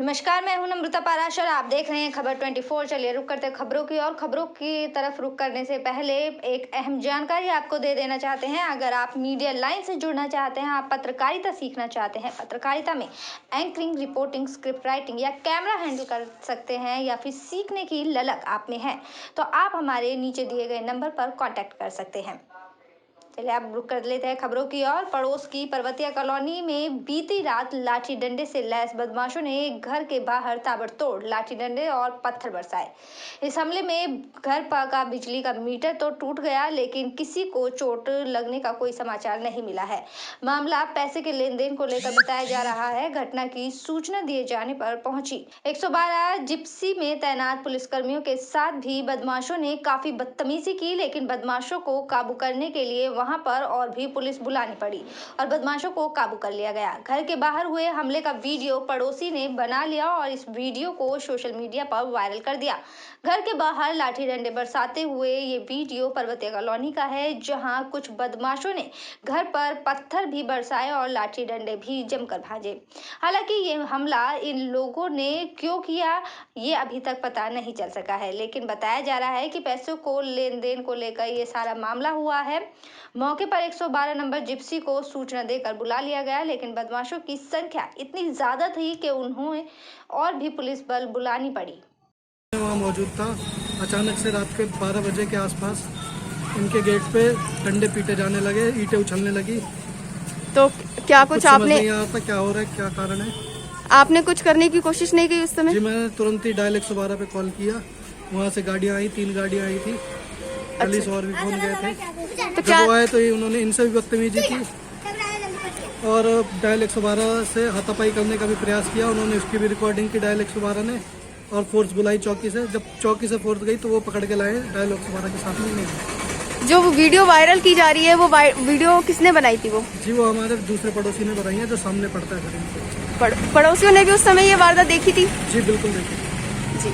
नमस्कार, मैं हूं नम्रता पाराशर। आप देख रहे हैं खबर 24। चलिए रुक करते हैं खबरों की और खबरों की तरफ रुक करने से पहले एक अहम जानकारी आपको दे देना चाहते हैं। अगर आप मीडिया लाइन से जुड़ना चाहते हैं, आप पत्रकारिता सीखना चाहते हैं, पत्रकारिता में एंकरिंग, रिपोर्टिंग, स्क्रिप्ट राइटिंग या कैमरा हैंडल कर सकते हैं या फिर सीखने की ललक आप में है, तो आप हमारे नीचे दिए गए नंबर पर कॉन्टैक्ट कर सकते हैं। चलिए आप रुक कर लेते हैं खबरों की और पड़ोस की पर्वतिया कॉलोनी में बीती रात लाठी डंडे से लैस बदमाशों ने एक घर के बाहर ताबड़तोड़ लाठी डंडे और पत्थर बरसाए। इस हमले में घर का बिजली का मीटर तो टूट गया, लेकिन किसी को चोट लगने का कोई समाचार नहीं मिला है। मामला पैसे के लेन देन को लेकर बताया जा रहा है। घटना की सूचना दिए जाने पर पहुंची 112 जिप्सी में तैनात पुलिसकर्मियों के साथ भी बदमाशों ने काफी बदतमीजी की, लेकिन बदमाशों को काबू करने के लिए वहां पर और भी पुलिस बुलानी पड़ी और बदमाशों को काबू कर लिया गया। घर के बाहर हुए हमले का वीडियो पड़ोसी ने बना लिया और इस वीडियो को सोशल मीडिया पर वायरल कर दिया। घर के बाहर लाठी डंडे बरसाते हुए ये वीडियो पर्वतीय कॉलोनी का है, जहां कुछ बदमाशों ने घर पर पत्थर भी बरसाए और लाठी डंडे भी जमकर भाजे। हालांकि ये हमला इन लोगों ने क्यों किया, ये अभी तक पता नहीं चल सका है, लेकिन बताया जा रहा है कि पैसों को लेन देन को लेकर ये सारा मामला हुआ है। मौके पर 112 नंबर जिप्सी को सूचना देकर बुला लिया गया, लेकिन बदमाशों की संख्या इतनी ज्यादा थी कि उन्हें और भी पुलिस बल बुलानी पड़ी। वहाँ मौजूद था। अचानक से रात के 12 बजे के आसपास इनके गेट पे डंडे पीटे जाने लगे, ईंटें उछलने लगी। तो क्या कुछ आपने नहीं आता क्या हो रहा है, क्या कारण है। आपने कुछ करने की कोशिश नहीं की उस समय? जी मैंने तुरंत ही डायल 112 पे कॉल किया। वहाँ से गाड़ियाँ आई, 3 गाड़ियाँ आई थी, पुलिस और भी फोन गए थे। तो क्या जब वो आए तो उन्होंने इनसे भी बदतमीजी की और डायल 112 से हाथापाई करने का भी प्रयास किया। उन्होंने उसकी भी रिकॉर्डिंग की डायल 112 ने और फोर्स बुलाई चौकी से। जब चौकी से फोर्स गई तो वो पकड़ के लाए डायल 112 के साथ में नहीं। जो वीडियो वायरल की जा रही है, वो वीडियो किसने बनाई थी? वो जी वो हमारे दूसरे पड़ोसी ने बनाई है, जो सामने पड़ता है घर। पड़ोसियों ने भी उस समय ये वारदात देखी थी? जी बिल्कुल देखी जी।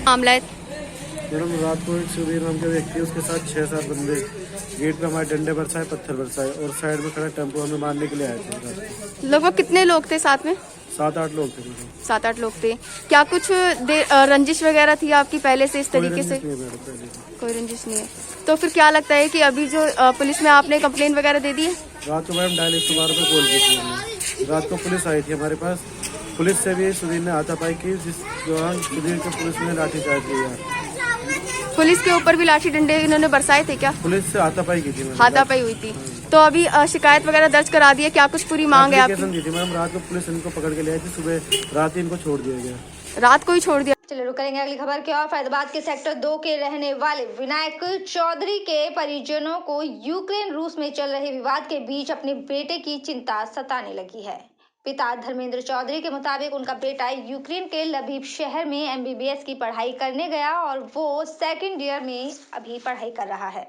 मामला है मैडम, रात को एक सुबीर नाम के व्यक्ति, उसके साथ 6-7 बंदे गेट पे हमारे डंडे बरसाए, पत्थर बरसाए और साइड में खड़ा टेम्पो हमें मारने के लिए आए थे। लगभग कितने लोग थे साथ में? 7-8 लोग थे। 7-8 लोग थे। क्या कुछ रंजिश वगैरह थी आपकी पहले से इस तरीके से? कोई रंजिश नहीं है। तो फिर क्या लगता है कि अभी जो पुलिस में आपने कंप्लेन वगैरह दे दी है? रात को मैडम डायल 112 पे कॉल की थी हमने। रात को पुलिस आई थी हमारे पास। पुलिस से भी सुधीर ने हाथापाई की, जिस दौरान सुधीर को पुलिस ने लाठीचार्ज किया। पुलिस के ऊपर भी लाठी डंडे इन्होंने बरसाए थे क्या? पुलिस से हाथापाई की थी। हाथापाई हुई थी। तो अभी शिकायत वगैरह दर्ज करा दी है? क्या कुछ पूरी मांग है आपकी? दी थी मैडम। रात को पुलिस इनको पकड़ के ले आई थी, सुबह रात ही इनको छोड़ दिया गया। रात को ही छोड़ दिया। चलिए रुक करेंगे अगली खबर की और। फैजाबाद के सेक्टर 2 के रहने वाले विनायक चौधरी के परिजनों को यूक्रेन रूस में चल रहे विवाद के बीच अपने बेटे की चिंता सताने लगी है। पिता धर्मेंद्र चौधरी के मुताबिक उनका बेटा यूक्रेन के लवीव शहर में एमबीबीएस की पढ़ाई करने गया और वो सेकंड ईयर में अभी पढ़ाई कर रहा है।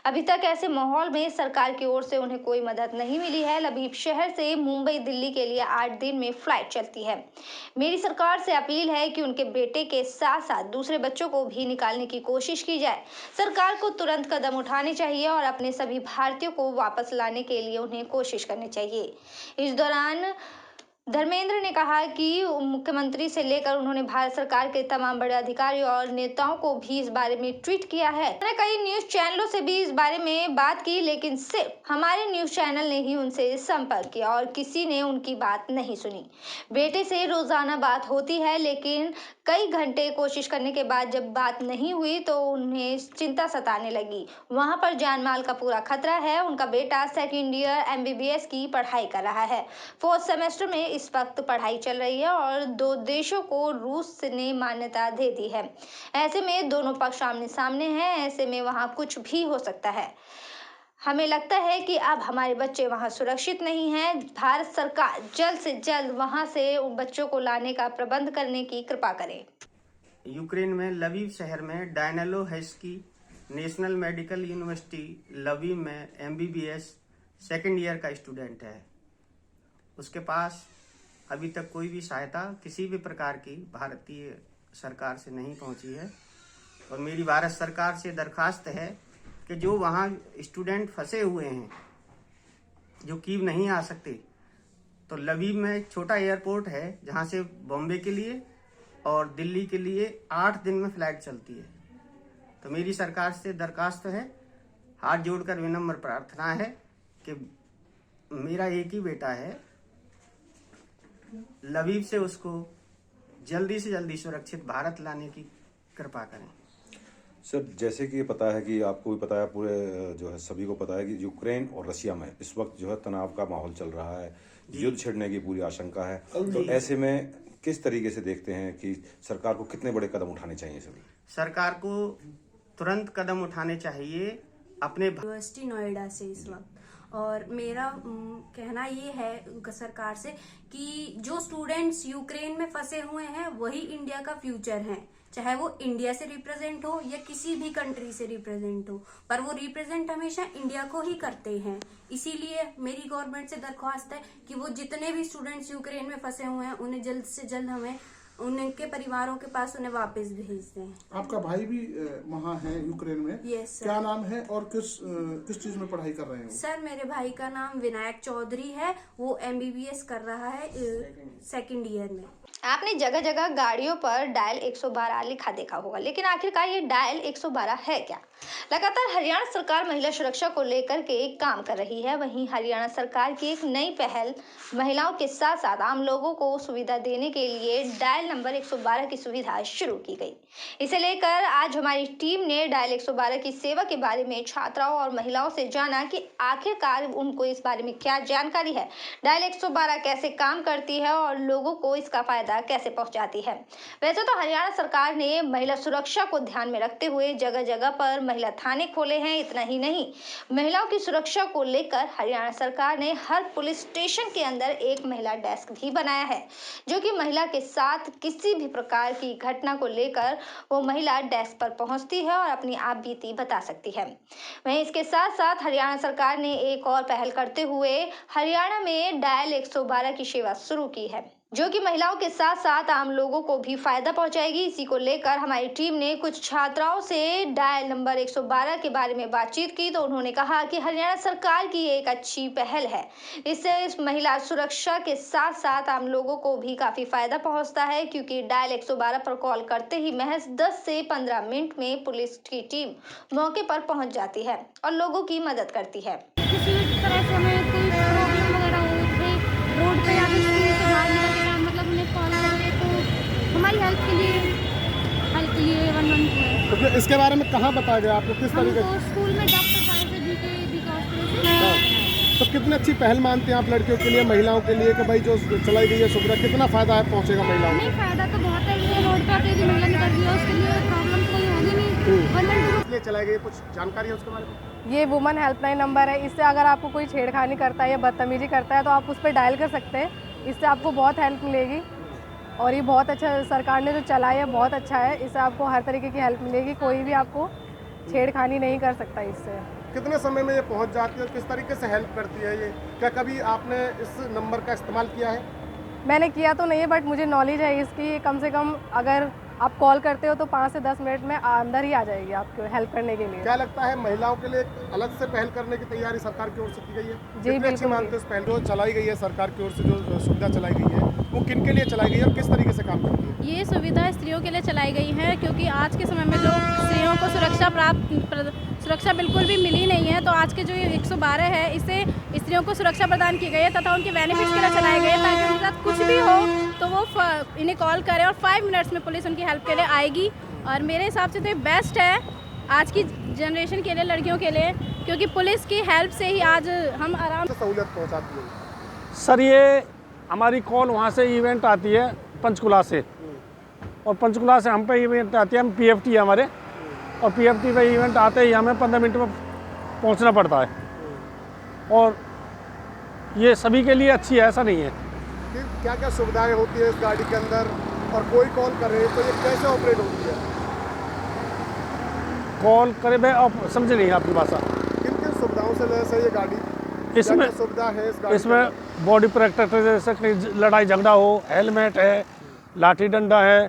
अभी तक ऐसे माहौल में सरकार की ओर से उन्हें कोई मदद नहीं मिली है। लवीव शहर से मुंबई दिल्ली के लिए 8 दिन में फ्लाइट चलती है। मेरी सरकार से अपील है कि उनके बेटे के साथ साथ दूसरे बच्चों को भी निकालने की कोशिश की जाए। सरकार को तुरंत कदम उठाने चाहिए और अपने सभी भारतीयों को वापस लाने के लिए उन्हें कोशिश करनी चाहिए। इस दौरान धर्मेंद्र ने कहा कि मुख्यमंत्री से लेकर उन्होंने भारत सरकार के तमाम बड़े अधिकारियों और नेताओं को भी इस बारे में ट्वीट किया है। उन्होंने कई न्यूज चैनलों से भी इस बारे में बात की, लेकिन सिर्फ हमारे न्यूज चैनल ने ही उनसे संपर्क किया और किसी ने उनकी बात नहीं सुनी। बेटे से रोजाना बात होती है, लेकिन कई घंटे कोशिश करने के बाद जब बात नहीं हुई तो उन्हें चिंता सताने लगी। वहां पर जान माल का पूरा खतरा है। उनका बेटा सेकेंड ईयर एमबीबीएस की पढ़ाई कर रहा है। 4th सेमेस्टर में इस वक्त पढ़ाई चल रही है और 2 देशों को रूस ने मान्यता दे दी है। ऐसे में दोनों पक्ष आमने सामने हैं। ऐसे में वहां कुछ भी हो सकता है। हमें लगता है कि अब हमारे बच्चे वहां सुरक्षित नहीं हैं। भारत सरकार जल्द से जल्द वहां से उन बच्चों को लाने का प्रबंध करने की कृपा करे। यूक्रेन में लवीव शहर में डायनालो हेस्की नेशनल मेडिकल यूनिवर्सिटी लवीव में एमबीबीएस सेकेंड ईयर का स्टूडेंट है। उसके पास अभी तक कोई भी सहायता किसी भी प्रकार की भारतीय सरकार से नहीं पहुंची है और मेरी भारत सरकार से दरखास्त है कि जो वहाँ स्टूडेंट फंसे हुए हैं, जो कीव नहीं आ सकते, तो लवीव में एक छोटा एयरपोर्ट है जहां से बॉम्बे के लिए और दिल्ली के लिए 8 दिन में फ्लाइट चलती है। तो मेरी सरकार से दरखास्त है, हाथ जोड़कर विनम्र प्रार्थना है कि मेरा एक ही बेटा है, लवीव से उसको जल्दी से जल्दी सुरक्षित भारत लाने की कृपा करें। सर, जैसे कि ये पता है कि आपको भी पता है, पूरे जो है सभी को पता है कि यूक्रेन और रशिया में इस वक्त जो है तनाव का माहौल चल रहा है, युद्ध छिड़ने की पूरी आशंका है। तो ऐसे में किस तरीके से देखते हैं कि सरकार को कितने बड़े कदम उठाने चाहिए? सभी सरकार को तुरंत कदम उठाने चाहिए अपने यूनिवर्सिटी नोएडा से इस वक्त। और मेरा कहना ये है सरकार से कि जो स्टूडेंट्स यूक्रेन में फंसे हुए हैं वही इंडिया का फ्यूचर है, चाहे वो इंडिया से रिप्रेजेंट हो या किसी भी कंट्री से रिप्रेजेंट हो, पर वो रिप्रेजेंट हमेशा इंडिया को ही करते हैं। इसीलिए मेरी गवर्नमेंट से दरख्वास्त है कि वो जितने भी स्टूडेंट्स यूक्रेन में फंसे हुए हैं उन्हें जल्द से जल्द हमें उनके परिवारों के पास उन्हें वापस भेज दें। आपका भाई भी वहाँ है यूक्रेन में? Yes sir. क्या नाम है और किस चीज में पढ़ाई कर रहे हैं? सर, मेरे भाई का नाम विनायक चौधरी है, वो MBBS कर रहा है 2nd ईयर में। आपने जगह जगह गाड़ियों पर डायल 112 लिखा देखा होगा, लेकिन आखिरकार ये डायल 112 है क्या? लगातार हरियाणा सरकार महिला सुरक्षा को लेकर के काम कर रही है। वहीं हरियाणा सरकार की एक नई पहल महिलाओं के साथ साथ आम लोगों को सुविधा देने के लिए डायल नंबर 112 की सुविधा शुरू की गई। इसे लेकर आज हमारी टीम ने डायल 112 की सेवा के बारे में छात्राओं और महिलाओं से जाना कि आखिरकार उनको इस बारे में क्या जानकारी है, डायल 112 कैसे काम करती है और लोगों को इसका फायदा कैसे पहुंचाती है। वैसे तो हरियाणा सरकार ने महिला सुरक्षा को ध्यान में रखते हुए जगह जगह पर महिला थाने खोले हैं। इतना ही नहीं, महिलाओं की सुरक्षा को लेकर हरियाणा सरकार ने हर पुलिस स्टेशन के अंदर एक महिला डेस्क भी बनाया है, जो कि महिला के साथ किसी भी प्रकार की घटना को लेकर वो महिला डेस्क पर पहुंचती है और अपनी आप बीती बता सकती है। वहीं इसके साथ साथ हरियाणा सरकार ने एक और पहल करते हुए हरियाणा में डायल 112 की सेवा शुरू की है, जो कि महिलाओं के साथ साथ आम लोगों को भी फायदा पहुंचाएगी। इसी को लेकर हमारी टीम ने कुछ छात्राओं से डायल नंबर 112 के बारे में बातचीत की, तो उन्होंने कहा कि हरियाणा सरकार की एक अच्छी पहल है। इससे इस महिला सुरक्षा के साथ साथ आम लोगों को भी काफी फायदा पहुंचता है, क्योंकि डायल 112 पर कॉल करते ही महज 10 से 15 मिनट में पुलिस की टीम मौके पर पहुंच जाती है और लोगों की मदद करती है। किसी तरह से हमें कोई प्रॉब्लम वगैरह हो रोड पे या फिर स्कूल से बाहर निकलना, मतलब उन्हें कॉल करके तो हमारी हेल्प के लिए 112 है। तो इसके बारे में कहाँ बताया गया आपको, किस तरीके से? स्कूल में डॉक्टर साहब से भी तो कितनी अच्छी पहल मानते हैं आप लड़कियों के लिए, महिलाओं के लिए, कि भाई जो चलाई गई है सुविधा, कितना फायदा है पहुँचेगा महिलाओं को? नहीं, फायदा तो बहुत है। ये रोड पर कोई महिला निकल रही है उसके लिए प्रॉब्लम कोई होगी नहीं। इसलिए चलाई गई, कुछ जानकारी है उसके बारे में? ये वुमेन हेल्पलाइन नंबर है। इससे अगर आपको कोई छेड़खानी करता है या बदतमीजी करता है तो आप उस पर डायल कर सकते हैं। इससे आपको बहुत हेल्प मिलेगी और ये बहुत अच्छा सरकार ने जो चलाया है, बहुत अच्छा है। इससे आपको हर तरीके की हेल्प मिलेगी, कोई भी आपको छेड़खानी नहीं कर सकता इससे। कितने समय में ये पहुंच जाती है और किस तरीके से हेल्प करती है ये? क्या कभी आपने इस नंबर का इस्तेमाल किया है? मैंने किया तो नहीं है, बट मुझे नॉलेज है इसकी। कम से कम अगर आप कॉल करते हो तो 5 से 10 मिनट में अंदर ही आ जाएगी आपको हेल्प करने के लिए। क्या लगता है महिलाओं के लिए अलग से पहल करने की तैयारी सरकार की ओर से की गई है? जी बिल्कुल। मानते इस पहल जो चलाई गई है सरकार की ओर से, जो सुविधा चलाई गई है, वो किन के लिए चलाई गई है और किस तरीके से काम करती है? ये सुविधा स्त्रियों के लिए चलाई गई है, क्योंकि आज के समय में जो स्त्रियों को सुरक्षा बिल्कुल भी मिली नहीं है। तो आज के जो ये 112 है, इससे स्त्रियों को सुरक्षा प्रदान की गई है तथा उनके बेनिफिट्स के लिए चलाए गए, ताकि उनके साथ कुछ भी हो तो वो इन्हें कॉल करें और 5 मिनट्स में पुलिस उनकी हेल्प के लिए आएगी। और मेरे हिसाब से तो ये बेस्ट है आज की जनरेशन के लिए, लड़कियों के लिए, क्योंकि पुलिस की हेल्प से ही आज हम आराम से सहूलियत पहुँचाती है। सर, ये हमारी कॉल वहाँ से इवेंट आती है पंचकुला से, और पंचकुला से हम पे इवेंट आती है, हम PFT है हमारे, और PFT पे इवेंट आते ही हमें 15 मिनट में पहुँचना पड़ता है। और ये सभी के लिए अच्छी है, ऐसा नहीं है। क्या क्या सुविधाएं होती है इस गाड़ी के अंदर, और कोई कॉल करे तो ये कैसे ऑपरेट होती है? कॉल करे, मैं आप समझे नहीं आपकी भाषा। किन किन सुविधाओं से लैस है ये गाड़ी? इसमें सुविधा है इस गाड़ी इसमें बॉडी प्रोटेक्टर, जैसे कहीं लड़ाई झगड़ा हो, हेलमेट है, लाठी डंडा है,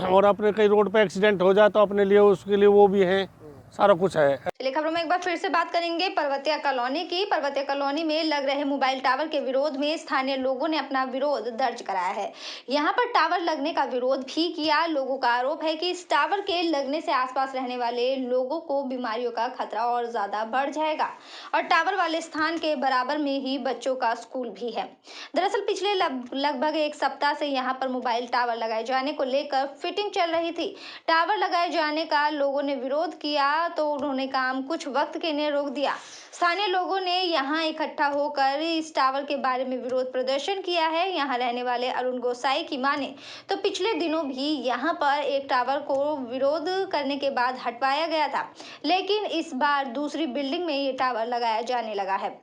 और अपने कहीं रोड पे एक्सीडेंट हो जाए तो अपने लिए उसके लिए वो भी है, सारा कुछ है। चलिए खबरों में एक बार फिर से बात करेंगे पर्वतीय कॉलोनी की। पर्वतीय कॉलोनी में लग रहे मोबाइल टावर के विरोध में स्थानीय लोगों ने अपना विरोध दर्ज कराया है। यहां पर टावर लगने का विरोध भी किया। लोगों का आरोप है कि इस टावर के लगने से आसपास रहने वाले लोगों को बीमारियों का खतरा और ज्यादा बढ़ जाएगा और टावर वाले स्थान के बराबर में ही बच्चों का स्कूल भी है। दरअसल पिछले लगभग एक सप्ताह से यहाँ पर मोबाइल टावर लगाए जाने को लेकर फिटिंग चल रही थी। टावर लगाए जाने का लोगों ने विरोध किया तो उन्होंने काम कुछ वक्त के लिए रोक दिया। स्थानीय लोगों ने यहां इकट्ठा होकर इस टावर के बारे में विरोध प्रदर्शन किया है। यहां रहने वाले अरुण गोसाई की माने तो पिछले दिनों भी यहां पर एक टावर को विरोध करने के बाद हटवाया गया था, लेकिन इस बार दूसरी बिल्डिंग में ये टावर लगाया जाने लगा है।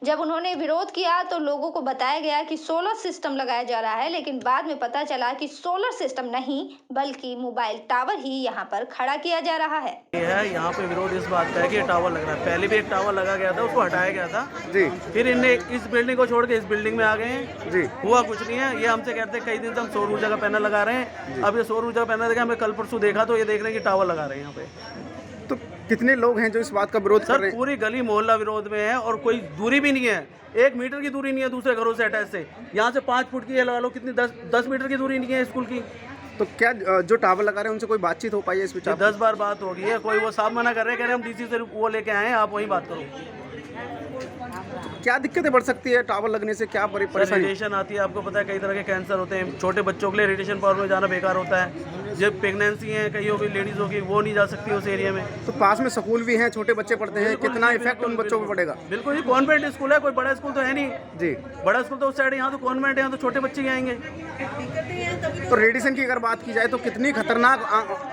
जब उन्होंने विरोध किया तो लोगों को बताया गया कि सोलर सिस्टम लगाया जा रहा है, लेकिन बाद में पता चला कि सोलर सिस्टम नहीं बल्कि मोबाइल टावर ही यहाँ पर खड़ा किया जा रहा है। यहाँ पे विरोध इस बात का है कि ये टावर लग रहा है। पहले भी एक टावर लगा गया था, उसको हटाया गया था जी। फिर इनने इस बिल्डिंग को छोड़ के इस बिल्डिंग में आ गए हैं जी। हुआ कुछ नहीं है। ये हमसे कहते हैं कई दिन से हम सौर ऊर्जा का पैनल लगा रहे हैं। अब ये सौर ऊर्जा का पैनल देखा, हमें कल परसों देखा तो ये देख रहे हैं कि टावर लगा रहे हैं यहाँ पे। तो कितने लोग हैं जो इस बात का विरोध कर रहे हैं? पूरी गली मोहल्ला विरोध में है और कोई दूरी भी नहीं है। 1 मीटर की दूरी नहीं है दूसरे घरों से अटैच से। यहाँ से 5 फुट की है, लगा लो कितनी 10 मीटर की दूरी नहीं है स्कूल की। तो क्या जो टावर लगा रहे हैं उनसे कोई बातचीत हो पाई है इस विचार? 10 बार बात हो गई है, कोई वो साफ मना कर रहे हैं, कह रहे हैं हम डीसी से वो लेके आए हैं, आप वही बात करो। क्या दिक्कतें बढ़ सकती है टावर लगने से? क्या परेशानी? रेडिएशन आती है, आपको पता है कई तरह के कैंसर होते हैं। छोटे बच्चों के लिए रेडिएशन पावर में जाना बेकार होता है। जब प्रेगनेंसी है कई होगी लेडीज होगी, वो नहीं जा सकती उस एरिया में। तो पास में स्कूल भी है, छोटे बच्चे पढ़ते हैं, कितना इफेक्ट उन बच्चों पर पड़ेगा? बिल्कुल जी, कॉन्वेंट स्कूल है, कोई बड़ा स्कूल तो है नहीं जी। बड़ा स्कूल तो उस साइड, यहाँ तो कॉन्वेंट है, यहाँ तो छोटे बच्चे ही आएंगे। तो रेडिएशन की अगर बात की जाए तो कितनी खतरनाक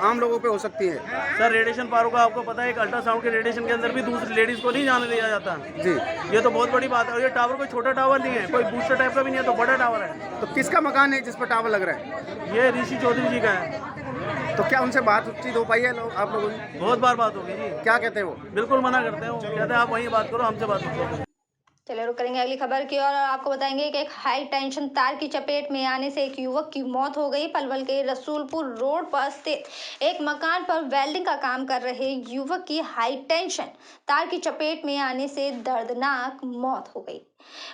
आम लोगों पे हो सकती है? सर रेडिएशन पावर का आपको पता है, एक अल्ट्रासाउंड के रेडिएशन के अंदर भी दूसरी लेडीज को नहीं जाने दिया जाता जी। ये तो बहुत बड़ी बात है। और ये टावर कोई छोटा टावर नहीं है, कोई बूस्टर टाइप का भी नहीं है, तो बड़ा टावर है। तो किसका मकान है जिस पर टावर लग रहा है? ये ऋषि चौधरी जी का है। तो क्या उनसे बातचीत हो पाई है आप लोगों की? बहुत बार बात हो गई जी। क्या कहते हैं वो? बिल्कुल मना करते हैं, वो कहते हैं आप वहीं बात करो, हमसे बात मत करो। चलिए रुक करेंगे अगली खबर की और आपको बताएंगे कि एक हाई टेंशन तार की चपेट में आने से एक युवक की मौत हो गई। पलवल के रसूलपुर रोड पर स्थित एक मकान पर वेल्डिंग का काम कर रहे युवक की हाई टेंशन तार की चपेट में आने से दर्दनाक मौत हो गई।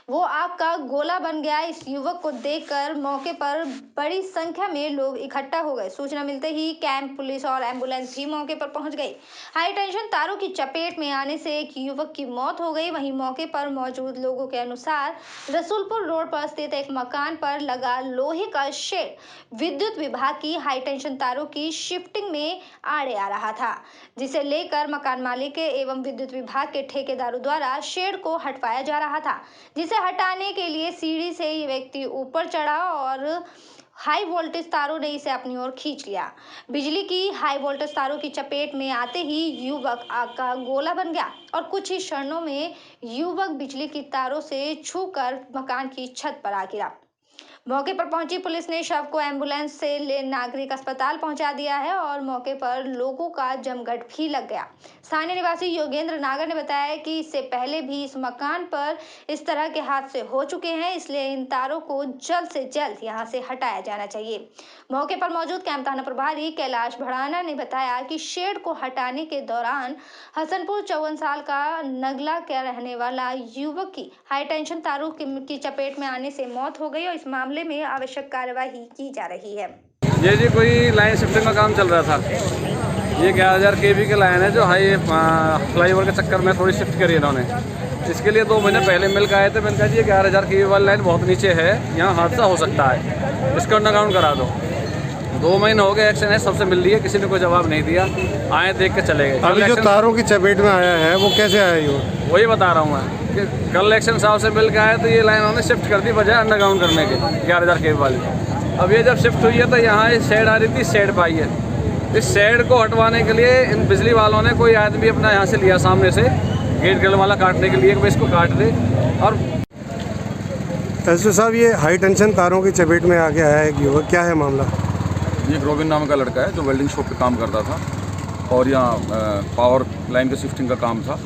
वो आग का गोला बन गया। इस युवक को देखकर मौके पर बड़ी संख्या में लोग इकट्ठा हो गए। सूचना मिलते ही कैंप, पुलिस और एम्बुलेंस भी मौके पर पहुंच गई। हाई टेंशन तारों की चपेट में आने से एक युवक की मौत हो गई। वहीं मौके पर मौजूद लोगों के अनुसार रसूलपुर रोड पर स्थित एक मकान पर लगा लोहे का शेड विद्युत विभाग की हाई टेंशन तारों की शिफ्टिंग में आड़े आ रहा था, जिसे लेकर मकान मालिक एवं विद्युत विभाग के ठेकेदारों द्वारा शेड को हटवाया जा रहा था, जिसे हटाने के लिए सीढ़ी से ये व्यक्ति ऊपर चढ़ा और हाई वोल्टेज तारों ने इसे अपनी ओर खींच लिया। बिजली की हाई वोल्टेज तारों की चपेट में आते ही युवक आग का गोला बन गया और कुछ ही क्षणों में युवक बिजली की तारों से छूकर मकान की छत पर आ गिरा। मौके पर पहुंची पुलिस ने शव को एम्बुलेंस से ले नागरिक अस्पताल पहुंचा दिया है और मौके पर लोगों का जमघट भी लग गया। स्थानीय निवासी योगेंद्र नागर ने बताया कि इससे पहले भी इस मकान पर इस तरह के हादसे हो चुके हैं, इसलिए इन तारों को जल्द से जल्द यहां से हटाया जाना चाहिए। मौके पर मौजूद कैंप थाना प्रभारी कैलाश भड़ाना ने बताया कि शेड को हटाने के दौरान हसनपुर 54 साल का नगला का रहने वाला युवक की हाई टेंशन तारों की चपेट में आने से मौत हो गई और इस मामले में आवश्यक कार्यवाही की जा रही है। ये जी कोई लाइन शिफ्टिंग का काम चल रहा था। ये 11,000 kV की लाइन है जो हाई फ्लाईओवर के चक्कर में थोड़ी शिफ्ट करी इन्होंने। इसके लिए 2 महीने पहले मिल के आए थे। मैंने कहा जी ये 11,000 kV वाली लाइन बहुत नीचे है, यहाँ हादसा हो सकता है, इसको अंडरग्राउंड करा दो। 2 महीने हो गए, एक्शन है सबसे मिल लिया, किसी ने कोई जवाब नहीं दिया। आए देख के चले गए। अभी जो तारों की चपेट में आया है वो कैसे आया? ये वही बता रहा हूँ मैं कि कल एक्शन साहब से मिल के आए तो ये लाइन उन्होंने शिफ्ट कर दी बजाय अंडरग्राउंड करने के 11,000 kV वाली। अब ये जब शिफ्ट हुई है तो यहाँ शेड आ रही थी, शेड पाई है। इस शेड को हटवाने के लिए इन बिजली वालों ने कोई आदमी अपना यहाँ से लिया सामने से गेट ग्रिल वाला काटने के लिए कि इसको काट दे। और एसपी साहब ये हाई टेंशन तारों की चपेट में आ गया है एक युवक, क्या है मामला? ये रोबिन नाम का लड़का है जो वेल्डिंग शॉप पे काम करता था और यहाँ पावर लाइन के शिफ्टिंग का काम था।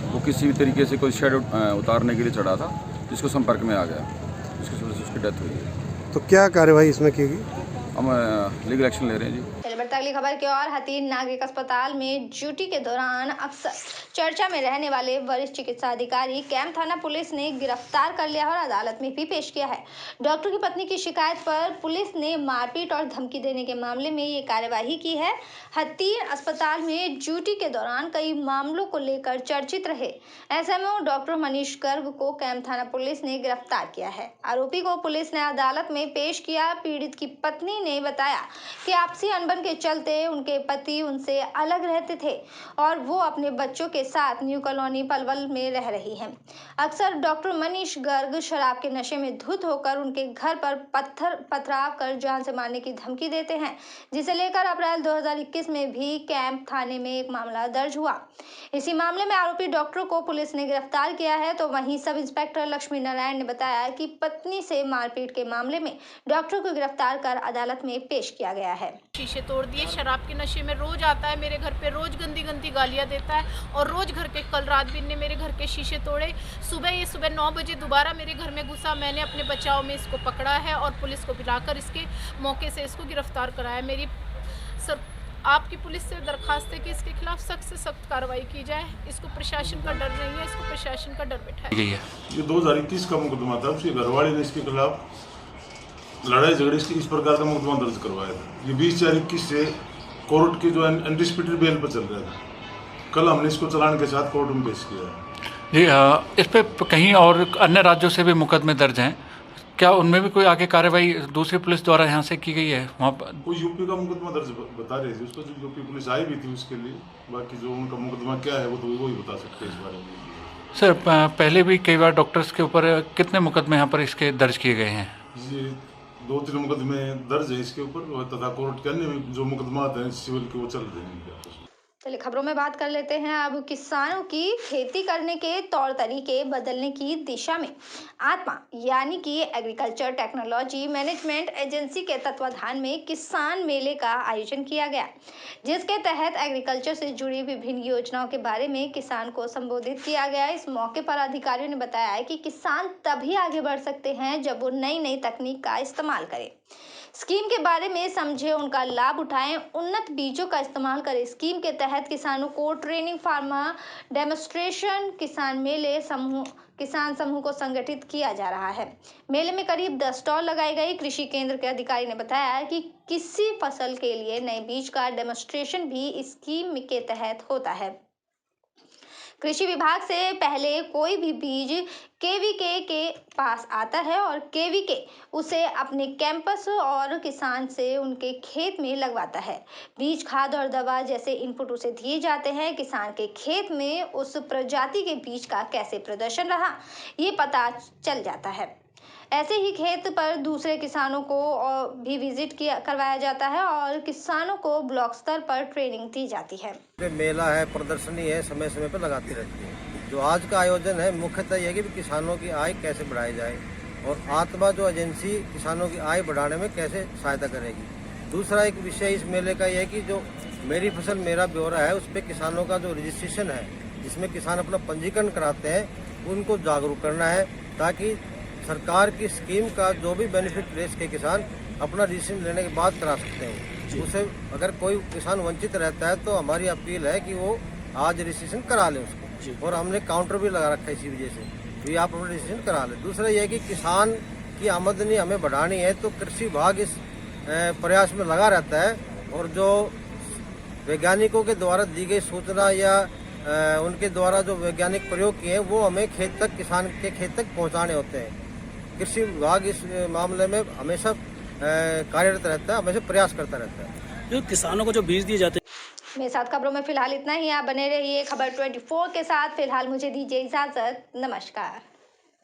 वो किसी भी तरीके से कोई शेड उतारने के लिए चढ़ा था, जिसको संपर्क में आ गया, जिसकी वजह से उसकी डेथ हुई है। तो क्या कार्रवाई इसमें की गई? हम लीगल एक्शन ले रहे हैं जी। अगली खबर की ओर। हथीन नागरिक अस्पताल में ड्यूटी के दौरान अक्सर चर्चा में रहने वाले वरिष्ठ चिकित्सा अधिकारी कैंप थाना पुलिस ने गिरफ्तार कर लिया और अदालत में भी पेश किया है। डॉक्टर की पत्नी की शिकायत पर पुलिस ने मारपीट और धमकी देने के मामले में ये कार्यवाही की है। हथीन अस्पताल में ड्यूटी के दौरान कई मामलों को लेकर चर्चित रहे एसएमओ डॉक्टर मनीष गर्ग को कैंप थाना पुलिस ने गिरफ्तार किया है। आरोपी को पुलिस ने अदालत में पेश किया। पीड़ित की पत्नी ने बताया कि आपसी अनबन के चलते उनके पति उनसे अलग रहते थे और वो अपने बच्चों के साथ न्यू कॉलोनी पलवल में रह रही हैं। अक्सर डॉक्टर मनीष गर्ग शराब के नशे में धुत होकर उनके घर पर पथराव कर जान से मारने की धमकी देते हैं, जिसे लेकर अप्रैल 2021 में भी कैंप थाने में एक मामला दर्ज हुआ। इसी मामले में आरोपी डॉक्टर को पुलिस ने गिरफ्तार किया है। तो वहीं सब इंस्पेक्टर लक्ष्मी नारायण ने बताया कि पत्नी से मारपीट के मामले में डॉक्टर को गिरफ्तार कर अदालत में पेश किया गया है। शीशे तोड़ दिए, शराब के नशे में रोज आता है मेरे घर पे, रोज गंदी गंदी गालियां देता है और रोज घर के, कल रात भी इनने मेरे घर के शीशे तोड़े। सुबह 9 बजे दोबारा मेरे घर में घुसा। मैंने अपने बचाव में इसको पकड़ा है और पुलिस को बुलाकर इसके मौके से इसको गिरफ्तार कराया। मेरी आपकी पुलिस से दरखास्त है कि इसके खिलाफ सख्त से सख्त कार्रवाई की जाए। इसको प्रशासन का डर नहीं है, इसको प्रशासन का डर बैठाया गया है। ये 2021 का मुकदमा था। उसके घरवाले ने इसके खिलाफ लड़ाई झगड़े इस प्रकार का मुकदमा दर्ज करवाया था। ये 20/4/21 से कोर्ट की जो अनडिस्प्यूटेड बेल पर चल रहा था। कल हमने इसको चालान के साथ कोर्ट में पेश किया है। इस पे कहीं और अन्य राज्यों से भी मुकदमे दर्ज हैं, क्या उनमें भी कोई आगे कार्रवाई दूसरी पुलिस द्वारा यहाँ से की गई है? वहाँ पर कोई यूपी का मुकदमा दर्ज बता रहे थे, उसको जो यूपी पुलिस आई भी थी उसके लिए। बाकी जो उनका मुकदमा क्या है वो तो वो ही बता सकते हैं इस बारे में। सर पहले भी कई बार डॉक्टर्स के ऊपर कितने मुकदमे यहाँ पर इसके दर्ज किए गए हैं? ये 2-3 मुकदमे दर्ज है इसके ऊपर तथा कोर्ट के अन्य जो मुकदमा आते हैं सिविल के वो चल रहे हैं। चलिए खबरों में बात कर लेते हैं। अब किसानों की खेती करने के तौर तरीके बदलने की दिशा में आत्मा यानी कि एग्रीकल्चर टेक्नोलॉजी मैनेजमेंट एजेंसी के तत्वाधान में किसान मेले का आयोजन किया गया, जिसके तहत एग्रीकल्चर से जुड़ी विभिन्न योजनाओं के बारे में किसान को संबोधित किया गया। इस मौके पर अधिकारियों ने बताया कि किसान तभी आगे बढ़ सकते हैं जब वो नई तकनीक का इस्तेमाल करें, स्कीम के बारे में समझे, उनका लाभ उठाएं, उन्नत बीजों का इस्तेमाल करें। स्कीम के तहत किसानों को ट्रेनिंग, फार्मर डेमोन्स्ट्रेशन, किसान समूह को संगठित किया जा रहा है। मेले में करीब 10 स्टॉल लगाई गई। कृषि केंद्र के अधिकारी ने बताया कि किसी फसल के लिए नए बीज का डेमोन्स्ट्रेशन भी इस स्कीम के तहत होता है। कृषि विभाग से पहले कोई भी बीज केवीके के पास आता है और केवीके उसे अपने कैंपस और किसान से उनके खेत में लगवाता है। बीज, खाद और दवा जैसे इनपुट उसे दिए जाते हैं। किसान के खेत में उस प्रजाति के बीज का कैसे प्रदर्शन रहा ये पता चल जाता है। ऐसे ही खेत पर दूसरे किसानों को भी विजिट करवाया जाता है और किसानों को ब्लॉक स्तर पर ट्रेनिंग दी जाती है। मेला है, प्रदर्शनी है, समय समय पर लगाती रहती है। जो आज का आयोजन है मुख्यतः यह कि किसानों की आय कैसे बढ़ाई जाए और आत्मा जो एजेंसी किसानों की आय बढ़ाने में कैसे सहायता करेगी। दूसरा एक विषय इस मेले का यह है कि जो मेरी फसल मेरा ब्यौरा है उस पर किसानों का जो रजिस्ट्रेशन है, जिसमें किसान अपना पंजीकरण कराते हैं, उनको जागरूक करना है ताकि सरकार की स्कीम का जो भी बेनिफिट ले सके किसान अपना रजिस्ट्रेशन लेने के बाद करा सकते हैं। उसे अगर कोई किसान वंचित रहता है तो हमारी अपील है कि वो आज रजिस्ट्रेशन करा ले उसको, और हमने काउंटर भी लगा रखा है इसी वजह से कि आप अपना रजिस्ट्रेशन करा लें। दूसरा यह है कि किसान की आमदनी हमें बढ़ानी है तो कृषि विभाग इस प्रयास में लगा रहता है और जो वैज्ञानिकों के द्वारा दी गई सूचना या उनके द्वारा जो वैज्ञानिक प्रयोग किए हैं वो हमें खेत तक, किसान के खेत तक पहुंचाने होते हैं। कृषि विभाग इस मामले में हमेशा कार्यरत रहता है, हमेशा प्रयास करता रहता है। जो किसानों को जो बीज दिए जाते हैं। मेरे साथ खबरों में फिलहाल इतना ही। आप बने रहिए खबर 24 के साथ। फिलहाल मुझे दीजिए इजाजत। नमस्कार।